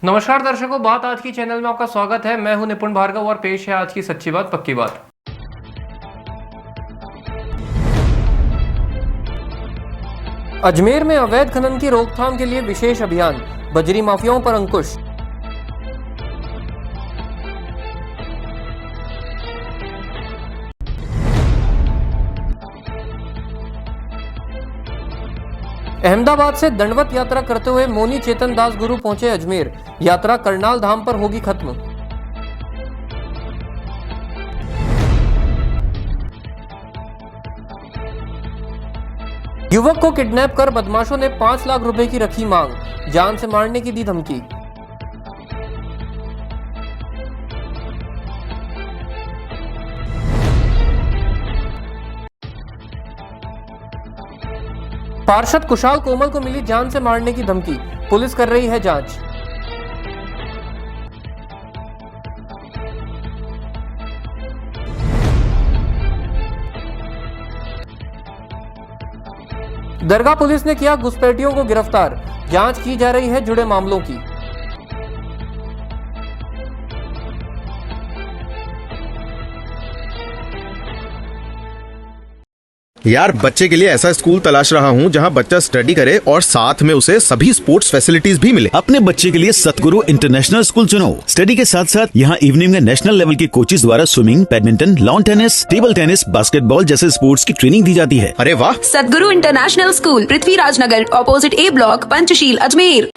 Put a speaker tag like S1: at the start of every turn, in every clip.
S1: नमस्कार दर्शकों, बात आज की चैनल में आपका स्वागत है। मैं हूं निपुण भार्गव और पेश है आज की सच्ची बात पक्की बात। अजमेर में अवैध खनन की रोकथाम के लिए विशेष अभियान, बजरी माफियाओं पर अंकुश। अहमदाबाद से दंडवत यात्रा करते हुए मौनी चेतन दास गुरु पहुंचे अजमेर। यात्रा करनाल धाम पर होगी खत्म। युवक को किडनैप कर बदमाशों ने 5 लाख रुपए की रखी मांग, जान से मारने की दी धमकी। पार्षद कुशाल कोमल को मिली जान से मारने की धमकी, पुलिस कर रही है जांच। दरगाह पुलिस ने किया घुसपैठियों को गिरफ्तार, जांच की जा रही है जुड़े मामलों की।
S2: यार, बच्चे के लिए ऐसा स्कूल तलाश रहा हूँ जहाँ बच्चा स्टडी करे और साथ में उसे सभी स्पोर्ट्स फैसिलिटीज भी मिले।
S3: अपने बच्चे के लिए सतगुरु इंटरनेशनल स्कूल चुनो। स्टडी के साथ साथ यहाँ इवनिंग में नेशनल लेवल के कोचेज द्वारा swimming, badminton, lawn tennis, table tennis, basketball जैसे स्पोर्ट्स की ट्रेनिंग दी जाती है।
S2: अरे वाह!
S4: सतगुरु इंटरनेशनल स्कूल, पृथ्वीराज नगर, ऑपोजिट ए ब्लॉक, पंचशील, अजमेर।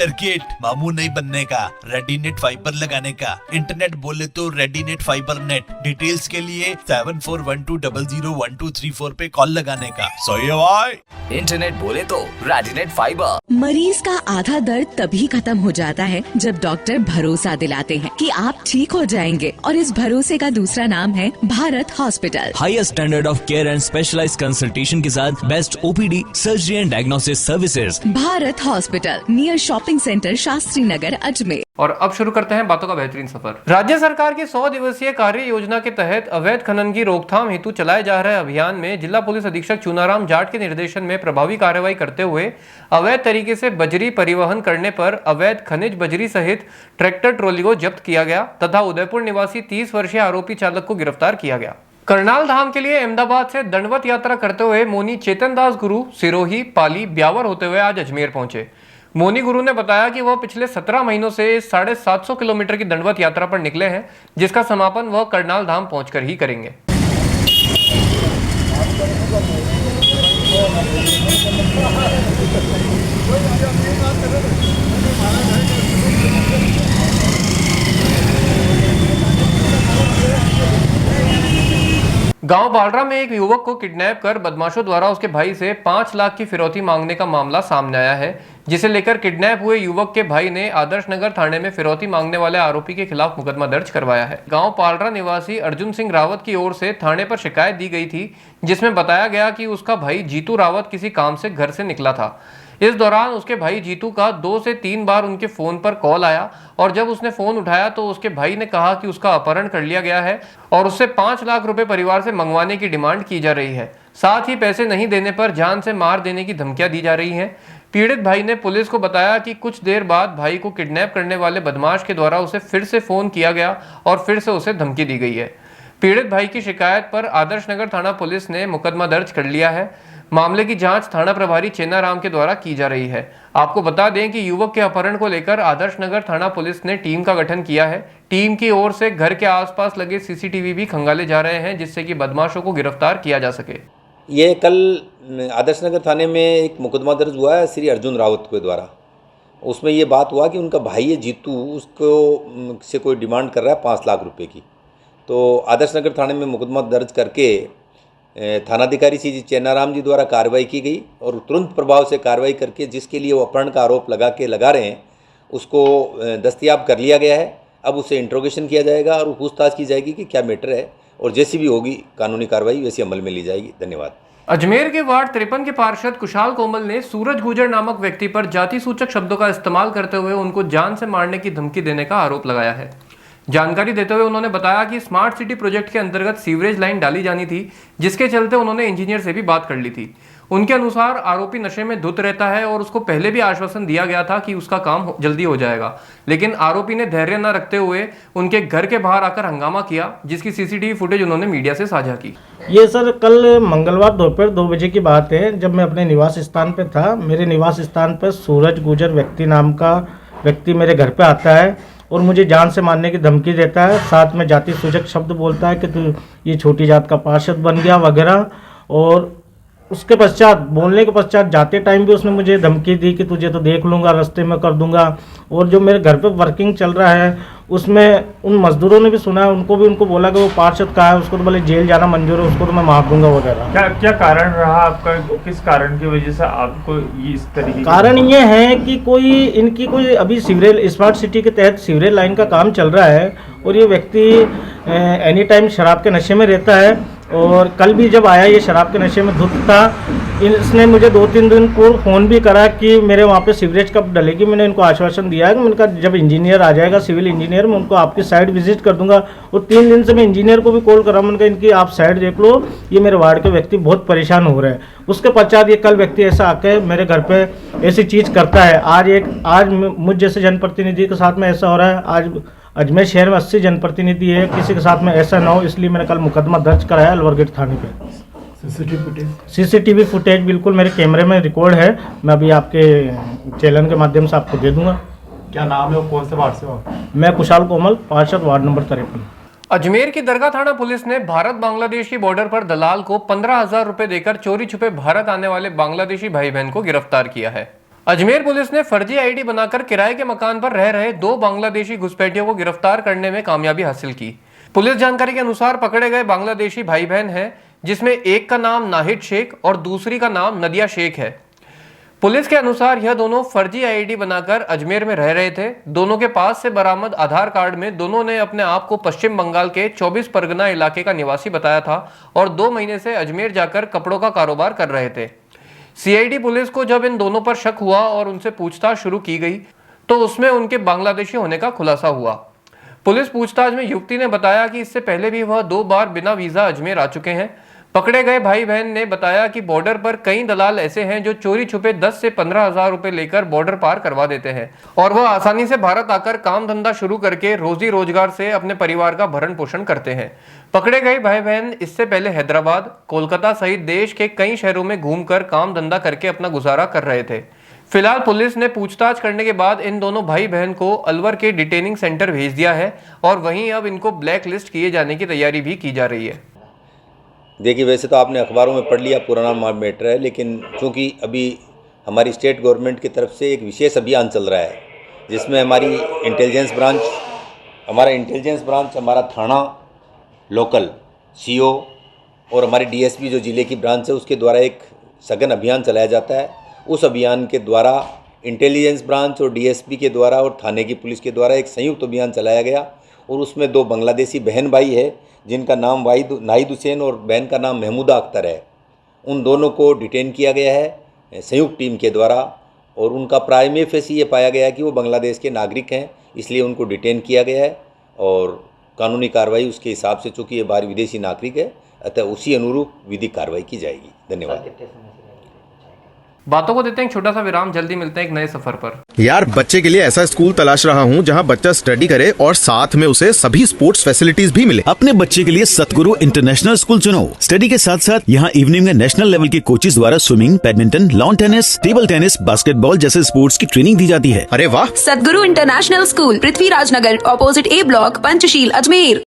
S5: सर्किट, मामू नहीं बनने का, रेडीनेट फाइबर लगाने का, इंटरनेट बोले तो रेडीनेट फाइबर नेट। डिटेल्स के लिए 7412001234 पे कॉल लगाने का। सही है भाई।
S6: इंटरनेट बोले तो रेडीनेट फाइबर।
S7: मरीज का आधा दर्द तभी खत्म हो जाता है जब डॉक्टर भरोसा दिलाते हैं कि आप ठीक हो जाएंगे, और इस भरोसे का दूसरा नाम है Bharat hospital.
S8: Highest standard of care and specialised consultation के साथ best OPD, surgery and diagnosis services.
S7: Bharat hospital, near shopping centre, Shastri Nagar, Ajmer.
S1: और अब शुरू करते हैं बातों का बेहतरीन सफर। राज्य सरकार की 100 दिवसीय कार्य योजना के तहत अवैध खनन की रोकथाम हेतु चलाए जा रहे अभियान में जिला पुलिस अधीक्षक चुनाराम जाट के निर्देशन में प्रभावी कार्रवाई करते हुए अवैध तरीके से बजरी परिवहन करने पर अवैध खनिज बजरी सहित ट्रैक्टर ट्रॉली को जब्त किया गया तथा उदयपुर निवासी 30 वर्षीय आरोपी चालक को गिरफ्तार किया गया। करनाल धाम के लिए अहमदाबाद से दंडवत यात्रा करते हुए मौनी चेतन दास गुरु सिरोही, पाली, ब्यावर होते हुए आज अजमेर पहुंचे। मौनी गुरु ने बताया कि वह पिछले 17 महीनों से 750 किलोमीटर की दंडवत यात्रा पर निकले हैं, जिसका समापन वह करनाल धाम पहुंचकर ही करेंगे। गांव बालरा में एक युवक को किडनैप कर बदमाशों द्वारा उसके भाई से 5 लाख की फिरौती मांगने का मामला सामने आया है, जिसे लेकर किडनैप हुए युवक के भाई ने आदर्श नगर थाने में फिरौती मांगने वाले आरोपी के खिलाफ मुकदमा दर्ज करवाया है। गांव पालरा निवासी अर्जुन सिंह रावत की ओर से थाने पर शिकायत दी गई थी, जिसमें बताया गया कि उसका भाई जीतू रावत किसी काम से घर से निकला था। इस दौरान उसके भाई जीतू का 2 से 3 बार उनके फोन पर कॉल आया और जब उसने फोन उठाया तो उसके भाई ने कहा कि उसका अपहरण कर लिया गया है और उससे 5 लाख रुपए परिवार से मंगवाने की डिमांड की जा रही है। साथ ही पैसे नहीं देने पर जान से मार देने की धमकियां दी जा रही हैं। पीड़ित भाई ने पुलिस को बताया कि कुछ देर बाद भाई को किडनैप करने वाले बदमाश के द्वारा उसे फिर से फोन किया गया और फिर से उसे धमकी दी गई है। पीड़ित भाई की शिकायत पर आदर्श नगर थाना पुलिस ने मुकदमा दर्ज कर लिया है। मामले की जांच थाना प्रभारी चेन्नाराम के द्वारा की जा रही है। आपको बता दें कि युवक के अपहरण को लेकर आदर्श नगर थाना पुलिस ने टीम का गठन किया है। टीम की ओर से घर के आसपास लगे सीसीटीवी भी खंगाले जा रहे हैं, जिससे कि बदमाशों को गिरफ्तार किया जा सके।
S9: ये कल आदर्श नगर थाने में एक मुकदमा दर्ज हुआ है श्री अर्जुन रावत के द्वारा। उसमें ये बात हुआ कि उनका भाई है जीतू, उसको से कोई डिमांड कर रहा है 5 लाख रुपए की। तो आदर्श नगर थाने में मुकदमा दर्ज करके थानाधिकारी श्री चेन्नाराम जी द्वारा कार्रवाई की गई और तुरंत प्रभाव से कार्रवाई करके जिसके लिए वो अपहरण का आरोप लगा रहे हैं उसको दस्तयाब कर लिया गया है। अब उसे इंट्रोगेशन किया जाएगा और पूछताछ की जाएगी कि क्या मैटर है, और जैसी भी होगी कानूनी कार्रवाई वैसी अमल में ली जाएगी। धन्यवाद।
S1: अजमेर के वार्ड 53 के पार्षद कुशाल कोमल ने सूरज गुजर नामक व्यक्ति पर जाति सूचक शब्दों का इस्तेमाल करते हुए उनको जान से मारने की धमकी देने का आरोप लगाया है। जानकारी देते हुए उन्होंने बताया कि स्मार्ट सिटी प्रोजेक्ट के अंतर्गत सीवरेज लाइन डाली जानी थी, जिसके चलते उन्होंने इंजीनियर से भी बात कर ली थी। उनके अनुसार आरोपी नशे में धुत रहता है और उसको पहले भी आश्वासन दिया गया था कि उसका काम जल्दी हो जाएगा, लेकिन आरोपी ने धैर्य न रखते हुए उनके घर के बाहर आकर हंगामा किया, जिसकी सीसीटीवी फुटेज उन्होंने मीडिया से साझा की।
S10: ये सर कल मंगलवार दोपहर 2 बजे की बात है, जब मैं अपने निवास स्थान पर था। मेरे निवास स्थान पर सूरज गुजर व्यक्ति नाम का व्यक्ति मेरे घर पे आता है और मुझे जान से मारने की धमकी देता है। साथ में जाति सूचक शब्द बोलता है कि तू ये छोटी जात का पार्षद बन गया वगैरह। और उसके पश्चात बोलने के पश्चात जाते टाइम भी उसने मुझे धमकी दी कि तुझे तो देख लूँगा, रास्ते में कर दूंगा। और जो मेरे घर पे वर्किंग चल रहा है उसमें उन मजदूरों ने भी सुना है, उनको बोला कि वो पार्षद का है, उसको तो बोले जेल जाना मंजूर है, उसको तो मैं मार दूंगा वगैरह।
S11: क्या कारण रहा आपका, किस कारण की वजह से आपको ये इस तरीके?
S10: कारण ये है कि इनकी कोई अभी सीवरेज स्मार्ट सिटी के तहत सीवरेज लाइन का काम चल रहा है और ये व्यक्ति एनी टाइम शराब के नशे में रहता है। और कल भी जब आया ये शराब के नशे में धुत था। इसने मुझे 2-3 दिन पूर्व फ़ोन भी करा कि मेरे वहाँ पे सीवरेज कब डलेगी। मैंने इनको आश्वासन दिया है कि मैंने कहा जब इंजीनियर आ जाएगा, सिविल इंजीनियर, मैं उनको आपकी साइट विजिट कर दूंगा। और 3 दिन से मैं इंजीनियर को भी कॉल करा, मैंने कहा इनकी आप साइट देख लो, ये मेरे वार्ड के व्यक्ति बहुत परेशान हो रहे हैं। उसके पश्चात ये कल व्यक्ति ऐसा आके मेरे घर पर ऐसी चीज़ करता है। आज मुझ जैसे जनप्रतिनिधि के साथ में ऐसा हो रहा है। आज अजमेर शहर में 80 जनप्रतिनिधि है, किसी के साथ में ऐसा ना हो, इसलिए मैंने कल मुकदमा दर्ज कराया अलवर गेट थाने पे। सीसीटीवी फुटेज बिल्कुल मेरे कैमरे में रिकॉर्ड है, मैं अभी आपके चैनल के माध्यम से आपको दे दूंगा।
S11: क्या नाम है और कौन से वार्ड से हो?
S10: मैं कुशाल कोमल, पार्षद वार्ड नंबर 53।
S1: अजमेर की दरगाह थाना पुलिस ने भारत बांग्लादेश की बॉर्डर पर दलाल को 15,000 रुपए देकर चोरी छुपे भारत आने वाले बांग्लादेशी भाई बहन को गिरफ्तार किया है। अजमेर पुलिस ने फर्जी आईडी बनाकर किराए के मकान पर रह रहे 2 बांग्लादेशी घुसपैठियों को गिरफ्तार करने में कामयाबी हासिल की। पुलिस जानकारी के अनुसार पकड़े गए बांग्लादेशी भाई बहन हैं, जिसमें एक का नाम नाहिद शेख और दूसरी का नाम नदिया शेख है। पुलिस के अनुसार यह दोनों फर्जी आईडी बनाकर अजमेर में रह रहे थे। दोनों के पास से बरामद आधार कार्ड में दोनों ने अपने आप को पश्चिम बंगाल के 24 परगना इलाके का निवासी बताया था और 2 महीने से अजमेर जाकर कपड़ों का कारोबार कर रहे थे। सीआईडी पुलिस को जब इन दोनों पर शक हुआ और उनसे पूछताछ शुरू की गई तो उसमें उनके बांग्लादेशी होने का खुलासा हुआ। पुलिस पूछताछ में युवती ने बताया कि इससे पहले भी वह 2 बार बिना वीजा अजमेर आ चुके हैं। पकड़े गए भाई बहन ने बताया कि बॉर्डर पर कई दलाल ऐसे हैं जो चोरी छुपे 10 से 15 हजार रुपए लेकर बॉर्डर पार करवा देते हैं और वह आसानी से भारत आकर काम धंधा शुरू करके रोजी रोजगार से अपने परिवार का भरण पोषण करते हैं। पकड़े गए भाई बहन इससे पहले हैदराबाद, कोलकाता सहित देश के कई शहरों में घूमकर काम धंधा करके अपना गुजारा कर रहे थे। फिलहाल पुलिस ने पूछताछ करने के बाद इन दोनों भाई बहन को अलवर के डिटेनिंग सेंटर भेज दिया है और वहीं अब इनको ब्लैक लिस्ट किए जाने की तैयारी भी की जा रही है।
S9: देखिए, वैसे तो आपने अखबारों में पढ़ लिया, पुराना मैटर है, लेकिन चूँकि अभी हमारी स्टेट गवर्नमेंट की तरफ से एक विशेष अभियान चल रहा है जिसमें हमारी इंटेलिजेंस ब्रांच, हमारा थाना लोकल सीओ और हमारी डीएसपी जो ज़िले की ब्रांच है उसके द्वारा एक सघन अभियान चलाया जाता है। उस अभियान के द्वारा इंटेलिजेंस ब्रांच और डीएसपी के द्वारा और थाने की पुलिस के द्वारा एक संयुक्त अभियान चलाया गया और उसमें 2 बांग्लादेशी बहन भाई है जिनका नाम नाहिद हुसैन और बहन का नाम महमूदा अख्तर है। उन दोनों को डिटेन किया गया है संयुक्त टीम के द्वारा और उनका प्राइमरी फेस ये पाया गया है कि वो बांग्लादेश के नागरिक हैं, इसलिए उनको डिटेन किया गया है और कानूनी कार्रवाई उसके हिसाब से, चूँकि ये बाहर विदेशी नागरिक है, अतः उसी अनुरूप विधिक कार्रवाई की जाएगी। धन्यवाद।
S1: बातों को देते हैं एक छोटा सा विराम, जल्दी मिलते हैं एक नए सफर पर।
S2: यार, बच्चे के लिए ऐसा स्कूल तलाश रहा हूँ जहाँ बच्चा स्टडी करे और साथ में उसे सभी स्पोर्ट्स फैसिलिटीज भी मिले।
S3: अपने बच्चे के लिए सतगुरु इंटरनेशनल स्कूल चुनो। स्टडी के साथ साथ यहाँ इवनिंग में नेशनल लेवल के कोचेज द्वारा swimming, badminton, lawn tennis, table tennis, basketball जैसे स्पोर्ट्स की ट्रेनिंग दी जाती है।
S2: अरे वाह!
S4: सदगुरु इंटरनेशनल स्कूल, पृथ्वीराज नगर, ऑपोजिट ए ब्लॉक, पंचशील, अजमेर।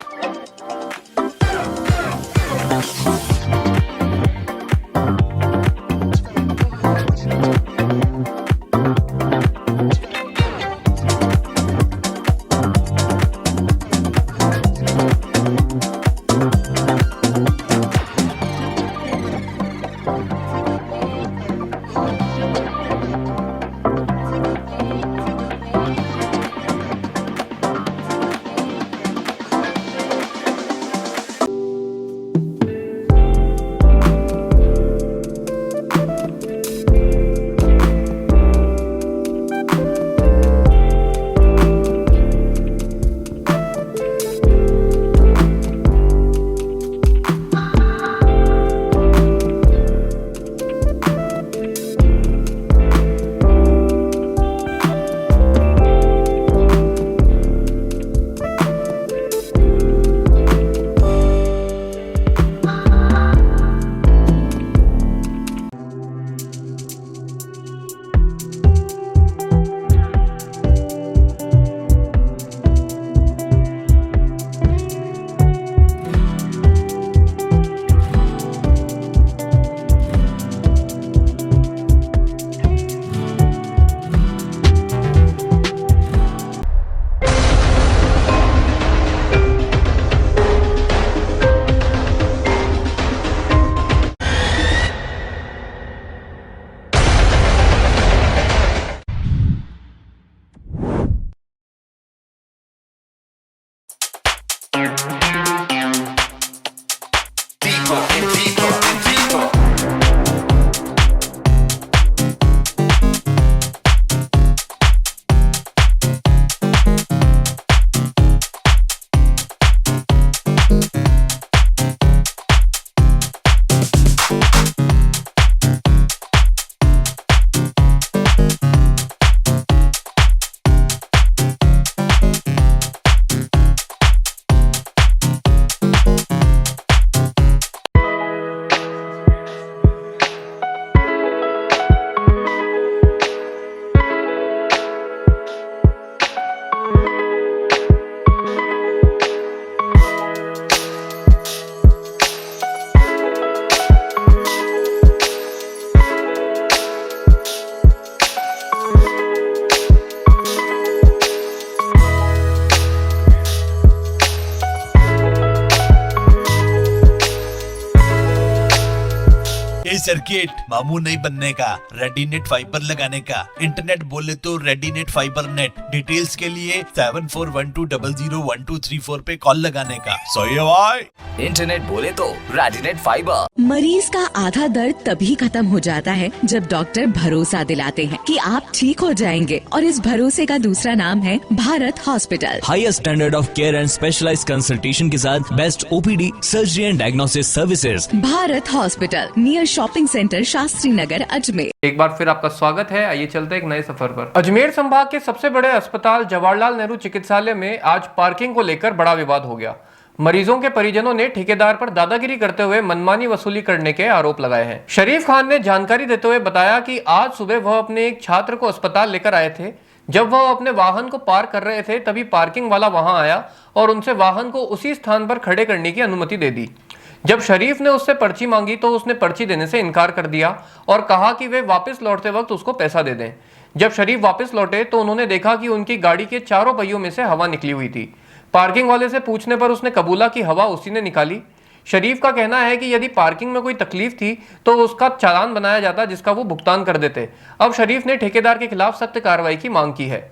S5: ये सर्किट मामू नहीं बनने का, रेडीनेट फाइबर लगाने का, इंटरनेट बोले तो रेडीनेट फाइबर नेट। डिटेल्स के लिए 7412001234 पे कॉल लगाने का। सही है भाई।
S6: इंटरनेट बोले तो रेडीनेट फाइबर।
S7: मरीज का आधा दर्द तभी खत्म हो जाता है जब डॉक्टर भरोसा दिलाते हैं कि आप ठीक हो जाएंगे, और इस भरोसे का दूसरा नाम है Bharat hospital.
S8: Highest standard of care and specialised consultation के साथ best OPD, surgery and diagnosis services.
S7: Bharat hospital, near shopping centre, Shastri Nagar, Ajmer.
S1: एक बार फिर आपका स्वागत है। आइए चलते हैं एक नए सफर पर। अजमेर संभाग के सबसे बड़े अस्पताल जवाहरलाल नेहरू चिकित्सालय में आज पार्किंग को लेकर बड़ा विवाद हो गया। मरीजों के परिजनों ने ठेकेदार पर दादागिरी करते हुए मनमानी वसूली करने के आरोप लगाए हैं। शरीफ खान ने जानकारी देते हुए बताया कि आज सुबह वह अपने एक छात्र को अस्पताल लेकर आए थे। जब वह अपने वाहन को पार्क कर रहे थे तभी पार्किंग वाला वहां आया और उनसे वाहन को उसी स्थान पर खड़े करने की अनुमति दे दी। जब शरीफ ने उससे पर्ची मांगी तो उसने पर्ची देने से इनकार कर दिया और कहा कि वे वापस लौटते वक्त उसको पैसा दे दें। जब शरीफ वापस लौटे तो उन्होंने देखा कि उनकी गाड़ी के चारों पहियों में से हवा निकली हुई थी। पार्किंग वाले से पूछने पर उसने कबूला कि हवा उसी ने निकाली। शरीफ का कहना है कि यदि पार्किंग में कोई तकलीफ थी तो उसका चालान बनाया जाता जिसका वो भुगतान कर देते। अब शरीफ ने ठेकेदार के खिलाफ सख्त कार्रवाई की मांग की है।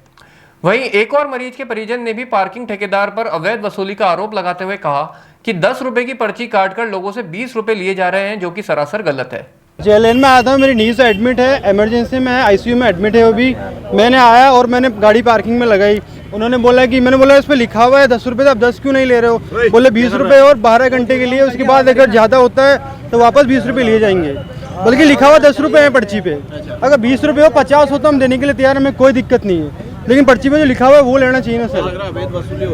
S1: वहीं एक और मरीज के परिजन ने भी पार्किंग ठेकेदार पर अवैध वसूली का आरोप लगाते हुए कहा कि 10 रुपए की पर्ची काटकर लोगों से 20 रुपए लिए जा रहे हैं, जो कि सरासर गलत है।
S12: जेएलएन में आया था, मेरी नी से एडमिट है, इमरजेंसी में है, आईसीयू में एडमिट है। वो भी मैंने आया और मैंने गाड़ी पार्किंग में लगाई। उन्होंने बोला कि मैंने बोला इस पर लिखा हुआ है 10 रुपये, तो आप 10 क्यों नहीं ले रहे हो? बोले 20 रुपये और 12 घंटे के लिए, उसके बाद अगर ज़्यादा होता है तो वापस 20 रुपये लिए जाएंगे। बल्कि लिखा हुआ 10 रुपये है पर्ची पे। अगर 20 रुपये हो 50 हो तो हम देने के लिए तैयार, हमें कोई दिक्कत नहीं है, लेकिन पर्ची पे जो लिखा हुआ है वो लेना चाहिए ना सर।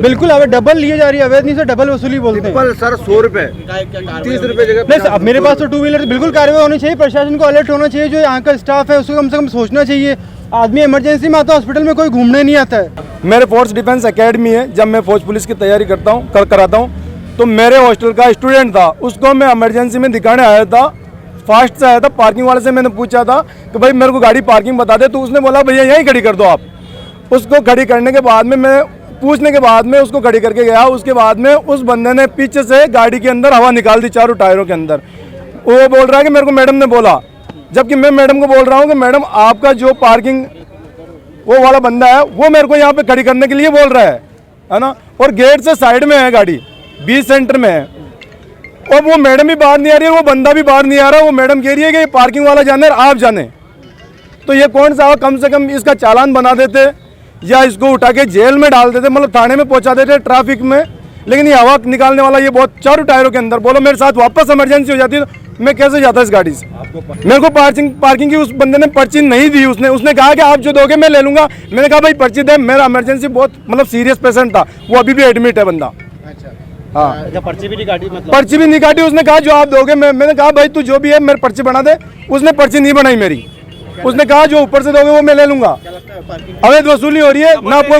S12: बिल्कुल अवैध डबल लिए जा रही है, अवैध नहीं सर, डबल वसूली बोलते हैं सर। 100 रुपये 30 रुपये जगह नहीं सर। अब मेरे पास तो 2 व्हीलर, बिल्कुल कार्रवाई होनी चाहिए, प्रशासन को अलर्ट होना चाहिए। जो यहाँ का स्टाफ है उसको कम से कम सोचना चाहिए। आदमी इमरजेंसी में आता है, हॉस्पिटल में कोई घूमने नहीं आता है।
S13: मेरे फोर्स डिफेंस एकेडमी है, जब मैं फौज पुलिस की तैयारी करता हूँ कराता हूँ, तो मेरे हॉस्टल का स्टूडेंट था, उसको मैं इमरजेंसी में दिखाने आया था, फास्ट से आया था। पार्किंग वाले से मैंने पूछा था कि भाई मेरे को गाड़ी पार्किंग बता दे, तो उसने बोला भैया यहीं खड़ी कर दो आप। उसको खड़ी करने के बाद में मैं पूछने के बाद में उसको खड़ी करके गया। उसके बाद में उस बंदे ने पीछे से गाड़ी के अंदर हवा निकाल दी, चारों टायरों के अंदर। वो बोल रहा है कि मेरे को मैडम ने बोला, जबकि मैं मैडम को बोल रहा हूँ कि मैडम आपका जो पार्किंग वो वाला बंदा है वो मेरे को यहाँ पे खड़ी करने के लिए बोल रहा है ना, और गेट से साइड में है गाड़ी, बीच सेंटर में है, और वो मैडम भी बाहर नहीं आ रही है, वो बंदा भी बाहर नहीं आ रहा। वो मैडम कह रही है कि पार्किंग वाला जाने आप जाने। तो ये कौन सा, कम से कम इसका चालान बना देते या इसको उठा के जेल में डाल देते, मतलब थाने में पहुंचा देते ट्रैफिक में। लेकिन ये हवा निकालने वाला ये बहुत, चारों टायरों के अंदर, बोलो मेरे साथ वापस इमरजेंसी हो जाती तो मैं कैसे जाता इस गाड़ी से? मेरे को पार्किंग की उस बंदे ने पर्ची नहीं दी। उसने कहा कि आप जो दोगे मैं ले लूंगा। मैंने कहा भाई पर्ची दे, मेरा इमरजेंसी बहुत मतलब सीरियस पेशेंट था, वो अभी भी एडमिट है बंदा। हाँ,
S12: पर्ची भी नहीं काटी, मतलब
S13: पर्ची भी नहीं काटी। उसने कहा जो आप दोगे मैंने कहा भाई तू जो भी है मेरी पर्ची बना दे। उसने पर्ची नहीं बनाई मेरी। उसने कहा जो ऊपर से दोगे वो मैं ले लूंगा। अवैध वसूली हो रही है ना। कोई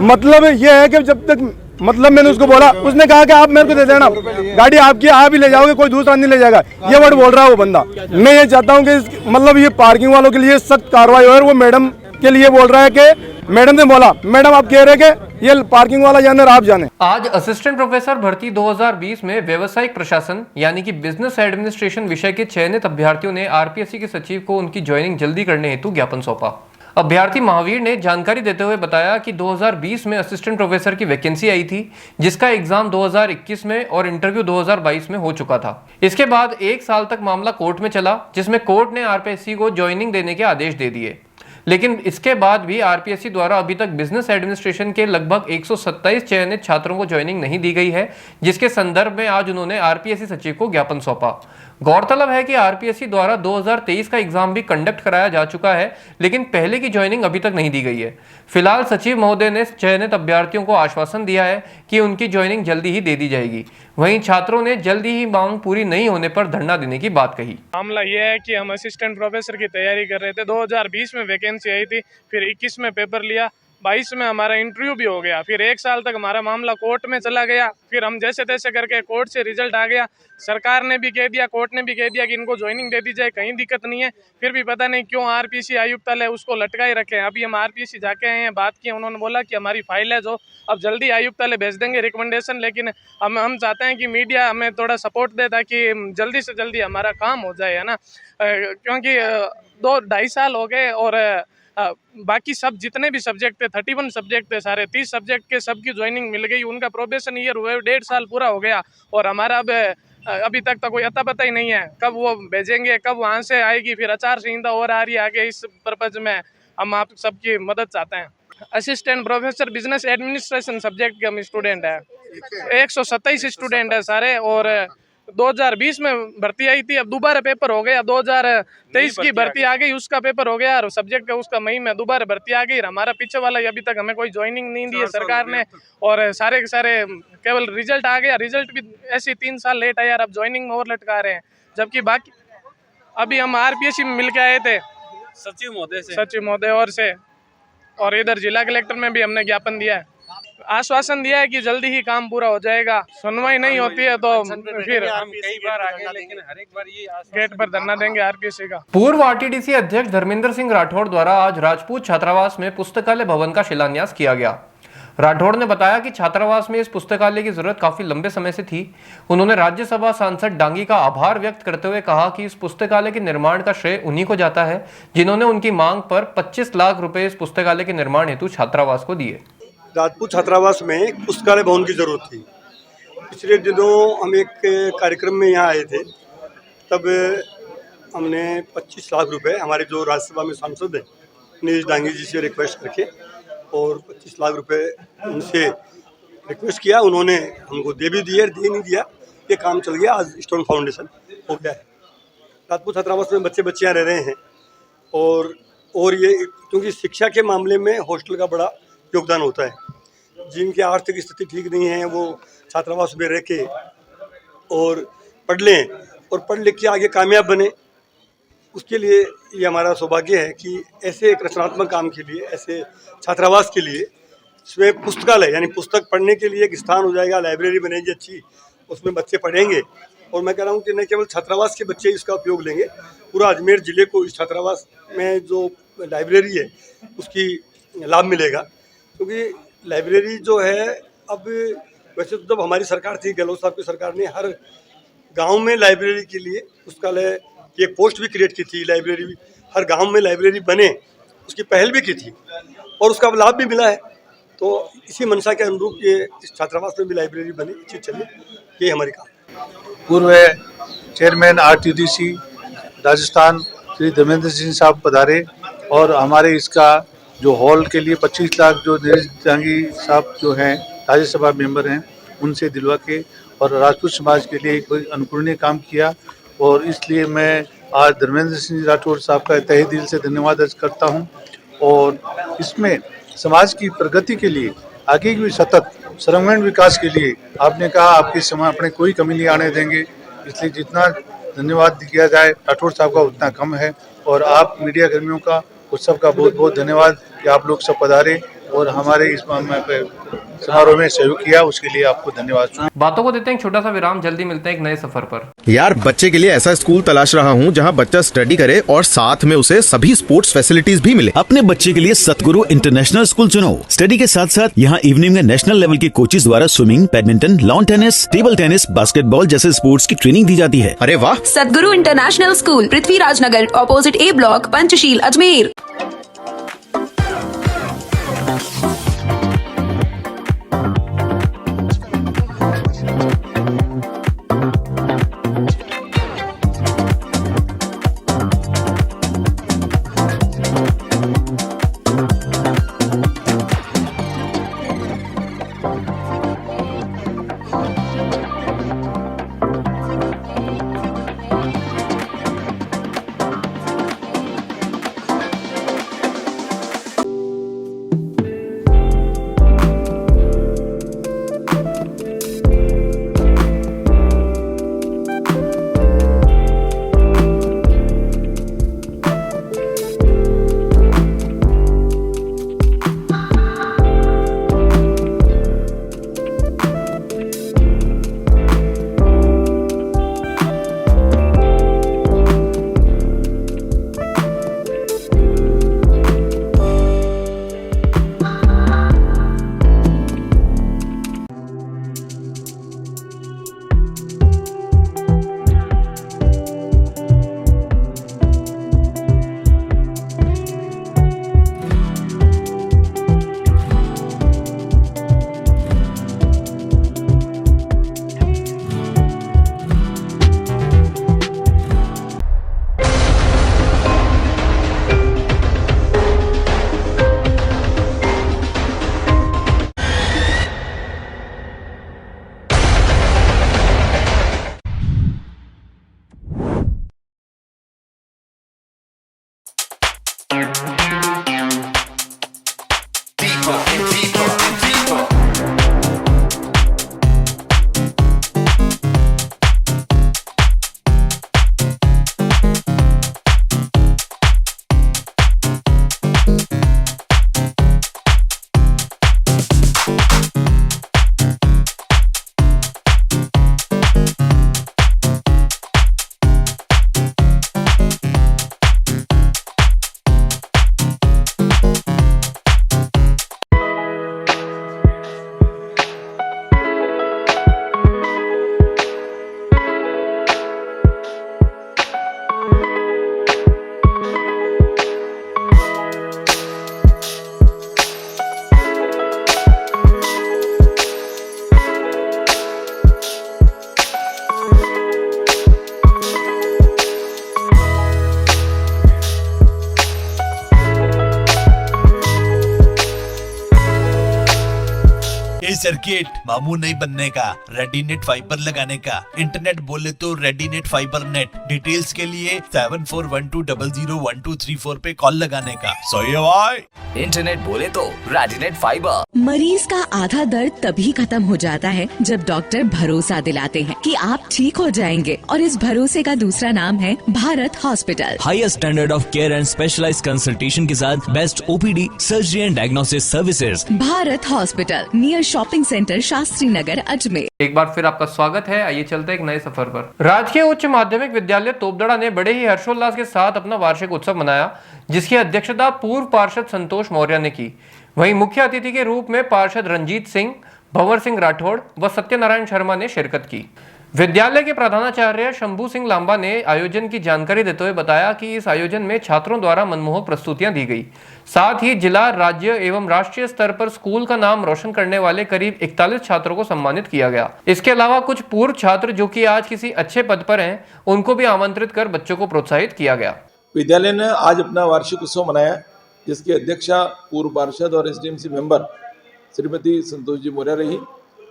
S13: मतलब ये है कि जब तक, मतलब मैंने उसको बोला, उसने कहा कि आप मेरे को दे देना, गाड़ी आपकी, आप ही ले जाओगे, कोई दूसरा नहीं ले जाएगा। ये वर्ड बोल रहा है वो बंदा। मैं ये चाहता हूँ कि मतलब ये पार्किंग वालों के लिए सख्त कार्रवाई हो। और वो मैडम के लिए बोल रहा है कि मैडम ने बोला, मैडम आप कह रहे कि ये पार्किंग वाला जाने और आप जाने।
S1: आज असिस्टेंट प्रोफेसर भर्ती 2020 में व्यावसायिक प्रशासन यानी कि बिजनेस एडमिनिस्ट्रेशन विषय के चयनित अभ्यर्थियों ने आरपीएससी के सचिव को उनकी ज्वाइनिंग जल्दी करने हेतु ज्ञापन सौंपा। अभ्यर्थी महावीर ने जानकारी देते हुए बताया कि 2020 में असिस्टेंट प्रोफेसर की वैकेंसी आई थी, जिसका एग्जाम 2021 में और इंटरव्यू 2022 में हो चुका था। इसके बाद 1 साल तक मामला कोर्ट में चला, जिसमें कोर्ट ने आरपीएससी को ज्वाइनिंग देने के आदेश दे दिए। लेकिन इसके बाद भी आरपीएससी द्वारा अभी तक बिजनेस एडमिनिस्ट्रेशन के लगभग 127 चयनित छात्रों को ज्वाइनिंग नहीं दी गई है, जिसके संदर्भ में आज उन्होंने आरपीएससी सचिव को ज्ञापन सौंपा। गौरतलब है कि आरपीएससी द्वारा 2023 का एग्जाम भी कंडक्ट कराया जा चुका है, लेकिन पहले की ज्वाइनिंग अभी तक नहीं दी गई है। फिलहाल सचिव महोदय ने चयनित अभ्यर्थियों को आश्वासन दिया है कि उनकी ज्वाइनिंग जल्दी ही दे दी जाएगी। वहीं छात्रों ने जल्दी ही मांग पूरी नहीं होने पर धरना देने की बात कही।
S14: मामला यह है कि हम असिस्टेंट प्रोफेसर की तैयारी कर रहे थे, 2020 में वैकेंसी आई थी, फिर 21 में पेपर लिया, 22 में हमारा इंटरव्यू भी हो गया, फिर 1 साल तक हमारा मामला कोर्ट में चला गया, फिर हम जैसे तैसे करके कोर्ट से रिजल्ट आ गया, सरकार ने भी कह दिया, कोर्ट ने भी कह दिया कि इनको ज्वाइनिंग दे दी जाए, कहीं दिक्कत नहीं है, फिर भी पता नहीं क्यों आरपीसी आयुक्तालय उसको लटकाए रखे हैं। अभी हम आरपीसी जाके आए हैं, बात की, उन्होंने बोला कि हमारी फाइल है जो अब जल्दी आयुक्तालय भेज देंगे रिकमेंडेशन, लेकिन हम चाहते हैं कि मीडिया हमें थोड़ा सपोर्ट दे ताकि जल्दी से जल्दी हमारा काम हो जाए, है ना, क्योंकि 2-2.5 साल हो गए और बाकी सब जितने भी सब्जेक्ट थे 31 सब्जेक्ट थे, सारे 30 सब्जेक्ट के सबकी ज्वाइनिंग मिल गई, उनका प्रोबेशन ईयर हुए 1.5 साल पूरा हो गया और हमारा अब अभी तक तो कोई अता पता ही नहीं है कब वो भेजेंगे, कब वहाँ से आएगी, फिर आचार संहिता और आ रही है आगे। इस पर्पज में हम आप सबकी मदद चाहते हैं। Assistant professor business administration subject के हम स्टूडेंट हैं, 127 स्टूडेंट है सारे, और 2020 में भर्ती आई थी, अब दोबारा पेपर हो गया, 2023 की भर्ती आ गई, उसका पेपर हो गया और सब्जेक्ट का उसका मई में दोबारा भर्ती आ गई। हमारा पीछे वाला अभी तक हमें कोई ज्वाइनिंग नहीं दी है सरकार ने, और सारे के सारे केवल रिजल्ट आ गया, रिजल्ट भी ऐसे 3 साल लेट आया, अब ज्वाइनिंग में और लटका रहे हैं, जबकि बाकी अभी हम आरपीएससी में मिल के आए थे सचिव महोदय और से, और इधर जिला कलेक्टर में भी हमने ज्ञापन दिया है, आश्वासन दिया है कि जल्दी ही काम पूरा हो जाएगा। सुनवाई नहीं होती है तो फिर हम कई बार आगे, लेकिन हर एक बार ये गेट पर धरना देंगे आरपीएससी का।
S1: पूर्व आरटीडीसी अध्यक्ष धर्मेंद्र सिंह राठौड़ द्वारा आज राजपूत छात्रावास में पुस्तकालय भवन का शिलान्यास किया गया। राठौड़ ने बताया कि छात्रावास में इस पुस्तकालय की जरूरत काफी लंबे समय से थी। उन्होंने राज्यसभा सांसद डांगी का आभार व्यक्त करते हुए कहा कि इस पुस्तकालय के निर्माण का श्रेय उन्हीं को जाता है जिन्होंने उनकी मांग पर 25 लाख रुपए इस पुस्तकालय के निर्माण हेतु छात्रावास को दिए।
S13: राजपूत छात्रावास में एक पुस्तकालय भवन की ज़रूरत थी। पिछले दिनों हम एक कार्यक्रम में यहाँ आए थे, तब हमने 25 लाख रुपए हमारे जो राज्यसभा में सांसद हैं नीरज डांगी जी से रिक्वेस्ट करके और 25 लाख रुपए उनसे रिक्वेस्ट किया, उन्होंने हमको दे भी दिए, दे नहीं दिया, ये काम चल गया। आज स्टोन फाउंडेशन हो गया है। राजपूत छात्रावास में बच्चे बच्चियाँ रह रहे हैं और ये क्योंकि शिक्षा के मामले में हॉस्टल का बड़ा योगदान होता है। जिनकी आर्थिक स्थिति ठीक नहीं है वो छात्रावास में रह के और पढ़ लें और पढ़ लिख के आगे कामयाब बने, उसके लिए ये हमारा सौभाग्य है कि ऐसे एक रचनात्मक काम के लिए, ऐसे छात्रावास के लिए इसमें पुस्तकालय यानी पुस्तक पढ़ने के लिए एक स्थान हो जाएगा, लाइब्रेरी बनेगी अच्छी, उसमें बच्चे पढ़ेंगे। और मैं कह रहा हूँ कि न केवल छात्रावास के बच्चे इसका उपयोग लेंगे, पूरा अजमेर ज़िले को इस छात्रावास में जो लाइब्रेरी है उसकी लाभ मिलेगा। क्योंकि लाइब्रेरी जो है, अब वैसे तो जब हमारी सरकार थी, गहलोत साहब की सरकार ने हर गांव में लाइब्रेरी के लिए पुस्तकालय की एक पोस्ट भी क्रिएट की थी, लाइब्रेरी भी हर गांव में लाइब्रेरी बने उसकी पहल भी की थी और उसका लाभ भी मिला है। तो इसी मंशा के अनुरूप ये इस छात्रावास में भी लाइब्रेरी बने, अच्छी चले, ये हमारी काम।
S15: पूर्व चेयरमैन आरटीडीसी राजस्थान श्री धर्मेंद्र सिंह साहब पधारे और हमारे इसका जो हॉल के लिए 25 लाख जो नीरज डांगी साहब जो हैं राज्यसभा मेंबर हैं उनसे दिलवा के और राजपूत समाज के लिए एक अनुकरणीय काम किया। और इसलिए मैं आज धर्मेंद्र सिंह राठौड़ साहब का तहे दिल से धन्यवाद अर्ज करता हूं। और इसमें समाज की प्रगति के लिए, आगे की सतत सर्वांगीण विकास के लिए आपने कहा आपके समय अपने कोई कमी नहीं आने देंगे, इसलिए जितना धन्यवाद दिया जाए राठौड़ साहब का उतना कम है। और आप मीडिया कर्मियों का उस सबका बहुत बहुत धन्यवाद कि आप लोग सब पधारे और हमारे इस समारोह में सहयोग किया, उसके लिए आपको धन्यवाद।
S1: बातों को देते हैं एक छोटा सा विराम, जल्दी मिलते हैं एक नए सफर पर।
S2: यार बच्चे के लिए ऐसा स्कूल तलाश रहा हूँ जहाँ बच्चा स्टडी करे और साथ में उसे सभी स्पोर्ट्स फैसिलिटीज भी मिले।
S3: अपने बच्चे के लिए सतगुरु इंटरनेशनल स्कूल चुनो। स्टडी के साथ साथ यहाँ इवनिंग में नेशनल लेवल के कोचेज द्वारा swimming, badminton, lawn tennis, table tennis, basketball जैसे स्पोर्ट्स की ट्रेनिंग दी जाती है।
S2: अरे वाह!
S4: सतगुरु इंटरनेशनल स्कूल, पृथ्वीराज नगर, ऑपोजिट ए ब्लॉक, पंचशील, अजमेर।
S5: ये सर्किट मामू नहीं बनने का, रेडीनेट फाइबर लगाने का। इंटरनेट बोले तो रेडीनेट फाइबर नेट। डिटेल्स के लिए 7412001234 पे कॉल लगाने का। सही है भाई।
S6: इंटरनेट बोले तो रेडीनेट फाइबर।
S7: मरीज का आधा दर्द तभी खत्म हो जाता है जब डॉक्टर भरोसा दिलाते हैं कि आप ठीक हो जाएंगे, और इस भरोसे का दूसरा नाम है Bharat hospital.
S8: Highest standard of care and specialised consultation के साथ best OPD, surgery and diagnosis services.
S7: Bharat hospital, near shopping centre, Shastri Nagar, Ajmer.
S1: एक बार फिर आपका स्वागत है। आइए चलते हैं एक नए सफर पर। राजकीय उच्च माध्यमिक विद्यालय तोपदड़ा ने बड़े ही हर्षोल्लास के साथ अपना वार्षिक उत्सव मनाया, जिसकी अध्यक्षता पूर्व पार्षद संतोष मौर्य ने की। वहीं मुख्य अतिथि के रूप में पार्षद रंजीत सिंह, भंवर सिंह राठौड़ व सत्यनारायण शर्मा ने शिरकत की। विद्यालय के प्रधानाचार्य शंभू सिंह लांबा ने आयोजन की जानकारी देते हुए बताया कि इस आयोजन में छात्रों द्वारा मनमोहक प्रस्तुतियां दी गई। साथ ही जिला, राज्य एवं राष्ट्रीय स्तर पर स्कूल का नाम रोशन करने वाले करीब 41 छात्रों को सम्मानित किया गया। इसके अलावा कुछ पूर्व छात्र जो कि आज किसी अच्छे पद पर हैं, उनको भी आमंत्रित कर बच्चों को प्रोत्साहित किया गया।
S16: विद्यालय ने आज अपना वार्षिक उत्सव मनाया, जिसकी अध्यक्षा पूर्व पार्षद और एसडीएमसी मेंबर श्रीमती संतोष जी मौर्य रही।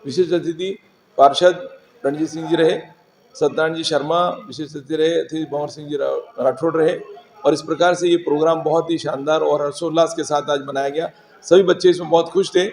S16: विशेष अतिथि पार्षद रणजीत सिंह जी रहे, सत्यनारायण जी शर्मा विशेष अतिथि रहे, अतिथि भंवर सिंह जी राठौड़ रहे। और इस प्रकार से ये प्रोग्राम बहुत ही शानदार और हर्षोल्लास के साथ आज मनाया गया। सभी बच्चे इसमें बहुत खुश थे।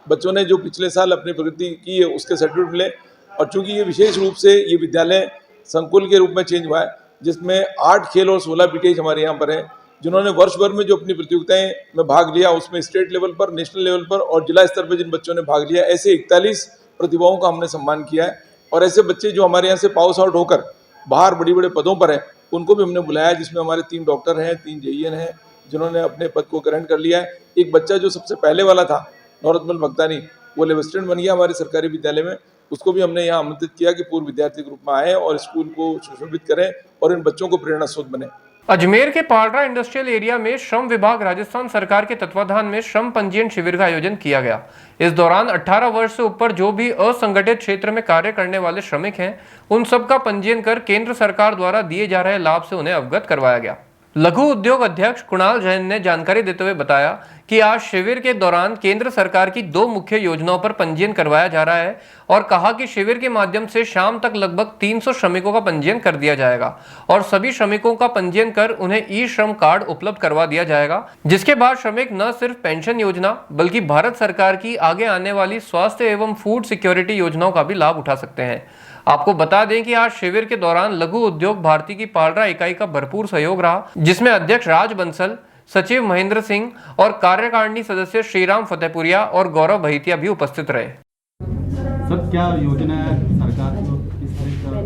S16: बच्चों ने जो पिछले साल अपनी प्रगति की है उसके सर्टिफिकेट मिले, और चूंकि ये विशेष रूप से ये विद्यालय संकुल के रूप में चेंज हुआ है, जिसमें 8 खेल और 16 बीटेज हमारे यहाँ पर हैं, जिन्होंने वर्ष भर में जो अपनी प्रतियोगिताएं में भाग लिया, उसमें स्टेट लेवल पर, नेशनल लेवल पर और जिला स्तर पर जिन बच्चों ने भाग लिया, ऐसे 41 प्रतिभाओं का हमने सम्मान किया है। और ऐसे बच्चे जो हमारे यहाँ से पास आउट होकर बाहर बड़े बड़े पदों पर हैं, उनको भी हमने बुलाया, जिसमें हमारे 3 डॉक्टर हैं, 3 जेईएन हैं, जिन्होंने अपने पद को ग्रहण कर लिया है। एक बच्चा जो सबसे पहले वाला था, नौरतमल भक्तानी, वो लेफ्टिनेंट बन गया हमारे सरकारी विद्यालय में। उसको भी हमने यहाँ आमंत्रित किया कि पूर्व विद्यार्थी के रूप में आए और स्कूल को सुशोभित करें और इन बच्चों को प्रेरणा स्रोत बने।
S1: अजमेर के पालड़ा इंडस्ट्रियल एरिया में श्रम विभाग राजस्थान सरकार के तत्वाधान में श्रम पंजीयन शिविर का आयोजन किया गया। इस दौरान 18 वर्ष से ऊपर जो भी असंगठित क्षेत्र में कार्य करने वाले श्रमिक हैं, उन सब का पंजीयन कर केंद्र सरकार द्वारा दिए जा रहे लाभ से उन्हें अवगत करवाया गया। लघु उद्योग अध्यक्ष कुणाल जैन ने जानकारी देते हुए बताया कि आज शिविर के दौरान केंद्र सरकार की 2 मुख्य योजनाओं पर पंजीयन करवाया जा रहा है, और कहा कि शिविर के माध्यम से शाम तक लगभग 300 श्रमिकों का पंजीयन कर दिया जाएगा और सभी श्रमिकों का पंजीयन कर उन्हें ई श्रम कार्ड उपलब्ध करवा दिया जाएगा, जिसके बाद श्रमिक न सिर्फ पेंशन योजना बल्कि भारत सरकार की आगे आने वाली स्वास्थ्य एवं फूड सिक्योरिटी योजनाओं का भी लाभ उठा सकते हैं। आपको बता दें कि आज शिविर के दौरान लघु उद्योग भारती की पालड़ा इकाई का भरपूर सहयोग रहा, जिसमें अध्यक्ष राज बंसल, सचिव महेंद्र सिंह और कार्यकारिणी सदस्य श्रीराम फतेहपुरिया और गौरव बहितिया भी उपस्थित रहे।
S17: सर, क्या योजना है सरकार को, किस तरह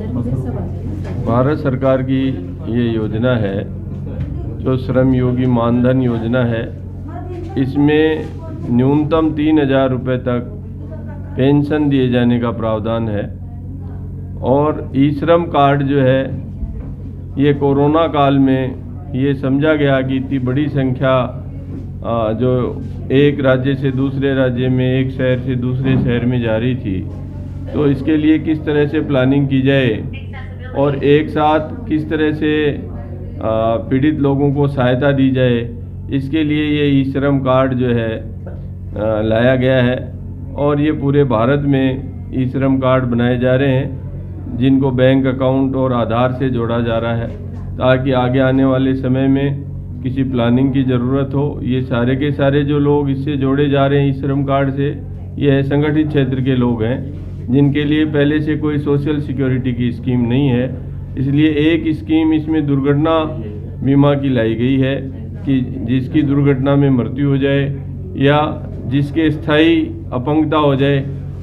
S17: का?
S18: भारत सरकार की ये योजना है जो श्रम योगी मानधन योजना है। इसमें न्यूनतम 3,000 रुपये तक पेंशन दिए जाने का प्रावधान है, और ई श्रम कार्ड जो है ये कोरोना काल में ये समझा गया कि इतनी बड़ी संख्या जो एक राज्य से दूसरे राज्य में, एक शहर से दूसरे शहर में जा रही थी, तो इसके लिए किस तरह से प्लानिंग की जाए और एक साथ किस तरह से पीड़ित लोगों को सहायता दी जाए, इसके लिए ये ई श्रम कार्ड जो है लाया गया है। और ये पूरे भारत में ई श्रम कार्ड बनाए जा रहे हैं, जिनको बैंक अकाउंट और आधार से जोड़ा जा रहा है, ताकि आगे आने वाले समय में किसी प्लानिंग की ज़रूरत हो, ये सारे के सारे जो लोग इससे जोड़े जा रहे हैं ई श्रम कार्ड से, ये असंगठित क्षेत्र के लोग हैं जिनके लिए पहले से कोई सोशल सिक्योरिटी की स्कीम नहीं है। इसलिए एक स्कीम इसमें दुर्घटना बीमा की लाई गई है कि जिसकी दुर्घटना में मृत्यु हो जाए या जिसके स्थायी अपंगता हो जाए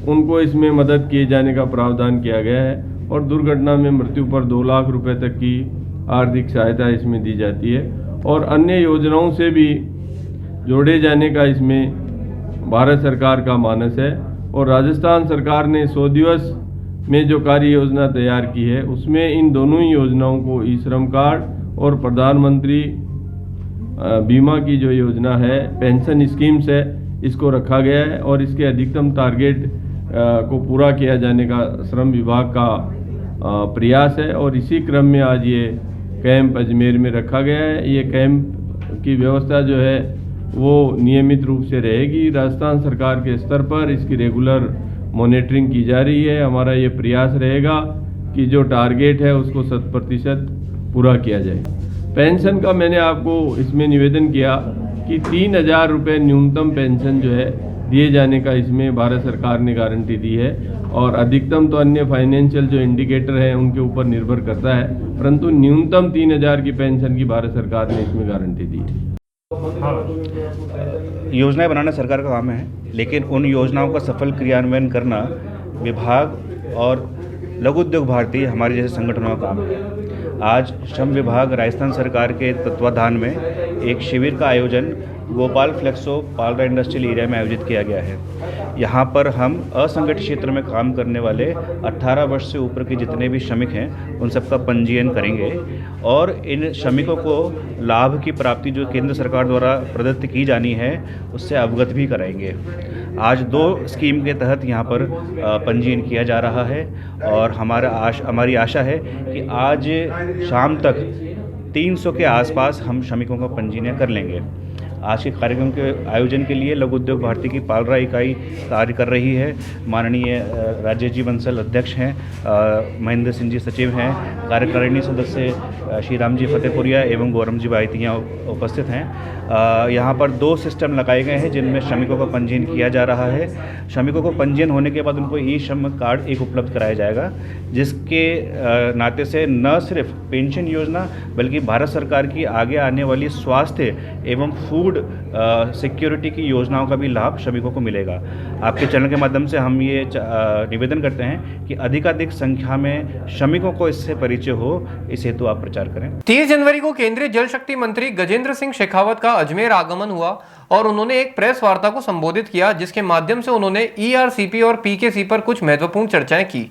S18: उनको इसमें मदद किए जाने का प्रावधान किया गया है और दुर्घटना में मृत्यु पर 2 लाख रुपए तक की आर्थिक सहायता इसमें दी जाती है और अन्य योजनाओं से भी जोड़े जाने का इसमें भारत सरकार का मानस है। और राजस्थान सरकार ने 100 दिवस में जो कार्य योजना तैयार की है उसमें इन दोनों ही योजनाओं को ई श्रम कार्ड और प्रधानमंत्री बीमा की जो योजना है, पेंशन स्कीम्स है, इसको रखा गया है और इसके अधिकतम टारगेट को पूरा किया जाने का श्रम विभाग का प्रयास है। और इसी क्रम में आज ये कैंप अजमेर में रखा गया है। ये कैंप की व्यवस्था जो है वो नियमित रूप से रहेगी। राजस्थान सरकार के स्तर पर इसकी रेगुलर मॉनिटरिंग की जा रही है। हमारा ये प्रयास रहेगा कि जो टारगेट है उसको 100% पूरा किया जाए। पेंशन का मैंने आपको इसमें निवेदन किया कि 3,000 रुपये न्यूनतम पेंशन जो है दिए जाने का इसमें भारत सरकार ने गारंटी दी है और अधिकतम तो अन्य फाइनेंशियल जो इंडिकेटर हैं उनके ऊपर निर्भर करता है, परंतु न्यूनतम 3,000 की पेंशन की भारत सरकार ने इसमें गारंटी दी है।
S19: योजनाएं बनाना सरकार का काम है, लेकिन उन योजनाओं का सफल क्रियान्वयन करना विभाग और लघु उद्योग भारती हमारे जैसे संगठनों का काम है। आज श्रम विभाग राजस्थान सरकार के तत्वाधान में एक शिविर का आयोजन Bhopal flexo Palra industrial area में आयोजित किया गया है। यहाँ पर हम असंगठित क्षेत्र में काम करने वाले 18 वर्ष से ऊपर के जितने भी श्रमिक हैं उन सबका पंजीयन करेंगे और इन श्रमिकों को लाभ की प्राप्ति जो केंद्र सरकार द्वारा प्रदत्त की जानी है उससे अवगत भी कराएंगे। आज 2 स्कीम के तहत यहाँ पर पंजीयन किया जा रहा है और हमारी आशा है कि आज शाम तक 300 के आसपास हम श्रमिकों का पंजीयन कर लेंगे। आज के कार्यक्रम के आयोजन के लिए लघु उद्योग भारती की पालरा इकाई कार्य कर रही है। माननीय राजेश जी बंसल अध्यक्ष हैं, महेंद्र सिंह जी सचिव हैं, कार्यकारिणी सदस्य श्री राम जी फतेहपुरिया एवं गौरम जी बाइतियाँ उपस्थित हैं। यहाँ पर 2 सिस्टम लगाए गए हैं जिनमें श्रमिकों का पंजीयन किया जा रहा है। श्रमिकों को पंजीयन होने के बाद उनको ई श्रम कार्ड एक उपलब्ध कराया जाएगा, जिसके नाते से न सिर्फ पेंशन योजना बल्कि भारत सरकार की आगे आने वाली स्वास्थ्य एवं फूड सिक्योरिटी की योजनाओं का भी लाभ श्रमिकों को मिलेगा। आपके चैनल के माध्यम से हम ये निवेदन करते हैं कि अधिकाधिक संख्या में श्रमिकों को इससे परिचय हो, इस हेतु आप प्रचार करें।
S1: 30 जनवरी को केंद्रीय जल शक्ति मंत्री गजेंद्र सिंह शेखावत का अजमेर आगमन हुआ और उन्होंने एक प्रेस वार्ता को संबोधित किया, जिसके माध्यम से उन्होंने ईआरसीपी और पीकेसी पर कुछ महत्वपूर्ण चर्चाएं की,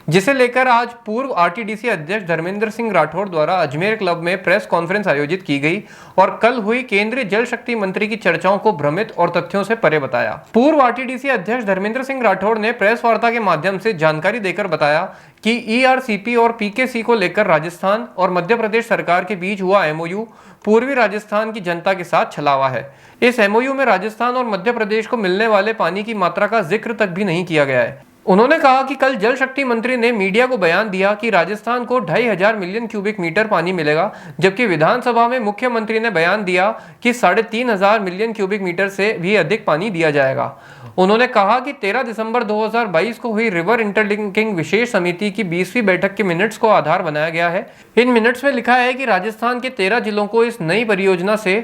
S1: जिसे लेकर आज पूर्व आरटीडीसी अध्यक्ष धर्मेंद्र सिंह राठौड़ द्वारा अजमेर क्लब में प्रेस कॉन्फ्रेंस आयोजित की गई और कल हुई केंद्रीय जल शक्ति मंत्री की चर्चाओं को भ्रमित और तथ्यों से परे बताया। पूर्व आरटीडीसी अध्यक्ष धर्मेंद्र सिंह राठौड़ ने प्रेस वार्ता के माध्यम से जानकारी देकर बताया कि ईआरसीपी और पीकेसी को लेकर राजस्थान और मध्य प्रदेश सरकार के बीच हुआ एमओयू पूर्वी राजस्थान की जनता के साथ छलावा है। इस एमओयू में राजस्थान और मध्य प्रदेश को मिलने वाले पानी की मात्रा का जिक्र तक भी नहीं किया गया है। उन्होंने कहा कि कल जल शक्ति मंत्री ने मीडिया को बयान दिया कि राजस्थान को 2,500 मिलियन क्यूबिक मीटर पानी मिलेगा, जबकि विधानसभा में मुख्यमंत्री ने बयान दिया कि 3,500 मिलियन क्यूबिक मीटर से भी अधिक पानी दिया जाएगा। उन्होंने कहा कि 13 दिसंबर 2022 को हुई रिवर इंटरलिंकिंग विशेष समिति की 20वीं बैठक के मिनट्स को आधार बनाया गया है। इन मिनट्स में लिखा है कि राजस्थान के 13 जिलों को इस नई परियोजना से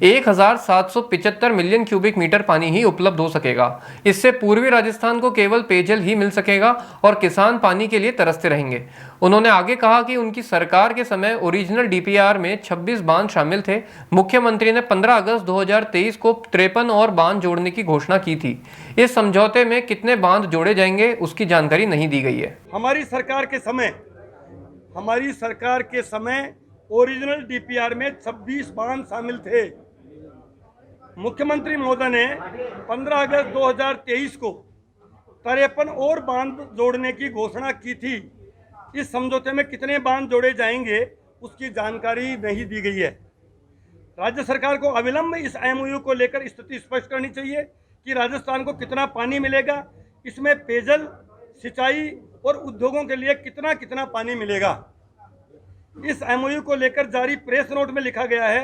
S1: 1,775 मिलियन क्यूबिक मीटर पानी ही उपलब्ध हो सकेगा। इससे पूर्वी राजस्थान को केवल पेयजल ही मिल सकेगा और किसान पानी के लिए तरसते रहेंगे। उन्होंने आगे कहा कि उनकी सरकार के समय ओरिजिनल डीपीआर में 26 बांध शामिल थे। मुख्यमंत्री ने 15 अगस्त 2023 को 53 और बांध जोड़ने की घोषणा की थी। इस समझौते में कितने बांध जोड़े जाएंगे उसकी जानकारी नहीं दी गई है।
S13: हमारी सरकार के समय ओरिजिनल डीपीआर में 26 बांध शामिल थे। मुख्यमंत्री महोदय ने 15 अगस्त 2023 को 53 और बांध जोड़ने की घोषणा की थी। इस समझौते में कितने बांध जोड़े जाएंगे उसकी जानकारी नहीं दी गई है। राज्य सरकार को अविलंब इस एमओयू को लेकर स्थिति स्पष्ट करनी चाहिए कि राजस्थान को कितना पानी मिलेगा, इसमें पेयजल, सिंचाई और उद्योगों के लिए कितना कितना पानी मिलेगा। इस एमओयू को लेकर जारी प्रेस नोट में लिखा गया है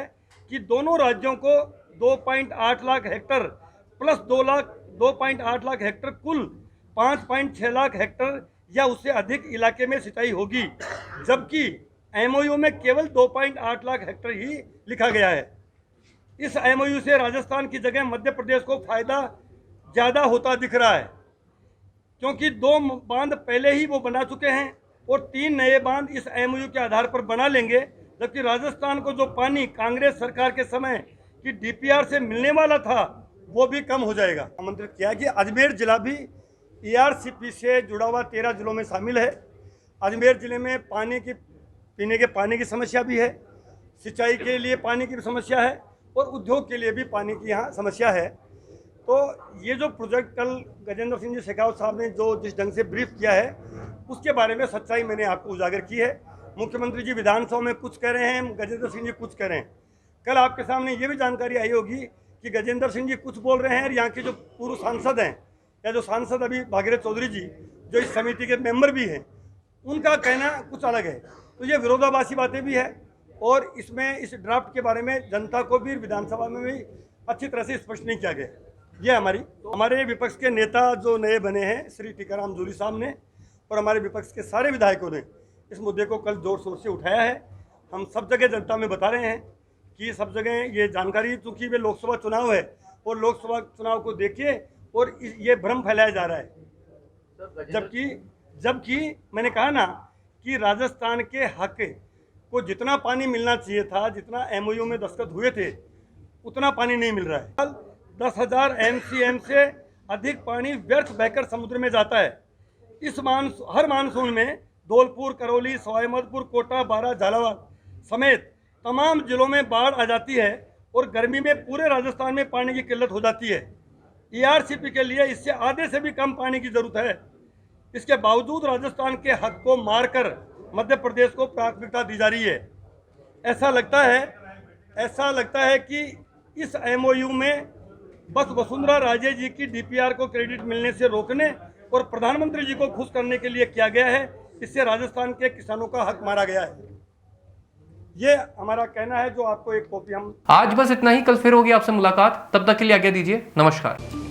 S13: कि दोनों राज्यों को 2.8 lakh Hector plus 2.8 lakh Hector कुल 5.6 लाख हेक्टर या उससे अधिक इलाके में सिंचाई होगी, जबकि एमओयू में केवल 2.8 लाख हेक्टर ही लिखा गया है। इस एमओयू से राजस्थान की जगह मध्य प्रदेश को फायदा ज़्यादा होता दिख रहा है, क्योंकि 2 बांध पहले ही वो बना चुके हैं और 3 नए बांध इस एमओयू के आधार पर बना लेंगे, जबकि राजस्थान को जो पानी कांग्रेस सरकार के समय की डीपीआर से मिलने वाला था वो भी कम हो जाएगा। आमंत्रित किया कि अजमेर जिला भी ईआरसीपी से जुड़ा हुआ 13 जिलों में शामिल है। अजमेर जिले में पीने के पानी की समस्या भी है, सिंचाई के लिए पानी की समस्या है और उद्योग के लिए भी पानी की यहाँ समस्या है। तो ये जो प्रोजेक्ट कल गजेंद्र सिंह जी शेखावत साहब ने जो जिस ढंग से ब्रीफ किया है उसके बारे में सच्चाई मैंने आपको उजागर की है। मुख्यमंत्री जी विधानसभा में कुछ कह रहे हैं, गजेंद्र सिंह जी कुछ कह रहे हैं। कल आपके सामने ये भी जानकारी आई होगी कि गजेंद्र सिंह जी कुछ बोल रहे हैं और यहाँ के जो पूर्व सांसद हैं या जो सांसद अभी भागीरथ चौधरी जी जो इस समिति के मेंबर भी हैं उनका कहना कुछ अलग है। तो ये विरोधाभासी बातें भी है और इसमें इस ड्राफ्ट के बारे में जनता को भी विधानसभा में भी अच्छी तरह से स्पष्ट नहीं किया गया। ये हमारे विपक्ष के नेता जो नए बने हैं श्री टीकाराम जूली साहब ने और हमारे विपक्ष के सारे विधायकों ने इस मुद्दे को कल जोर शोर से उठाया है। हम सब जगह जनता में बता रहे हैं कि सब जगह ये जानकारी, चूँकि वे लोकसभा चुनाव है और लोकसभा चुनाव को देखिए और ये भ्रम फैलाया जा रहा है, जबकि मैंने कहा ना कि राजस्थान के हक को जितना पानी मिलना चाहिए था, जितना एमओयू में दस्तखत हुए थे, उतना पानी नहीं मिल रहा है। 10,000 एमसीएम से अधिक पानी व्यर्थ बहकर समुद्र में जाता है। हर मानसून में धौलपुर, करौली, सवाईमाधोपुर, कोटा, बारां, झालावाड़ समेत तमाम जिलों में बाढ़ आ जाती है और गर्मी में पूरे राजस्थान में पानी की किल्लत हो जाती है। ईआरसीपी के लिए इससे आधे से भी कम पानी की ज़रूरत है। इसके बावजूद राजस्थान के हक को मारकर मध्य प्रदेश को प्राथमिकता दी जा रही है। ऐसा लगता है कि इस एमओयू में बस वसुंधरा राजे जी की डीपीआर को क्रेडिट मिलने से रोकने और प्रधानमंत्री जी को खुश करने के लिए किया गया है। इससे राजस्थान के किसानों का हक मारा गया है। ये हमारा कहना है, जो आपको एक कॉपी हम
S1: आज बस इतना ही। कल फिर होगी आपसे मुलाकात, तब तक के लिए आज्ञा दीजिए। नमस्कार।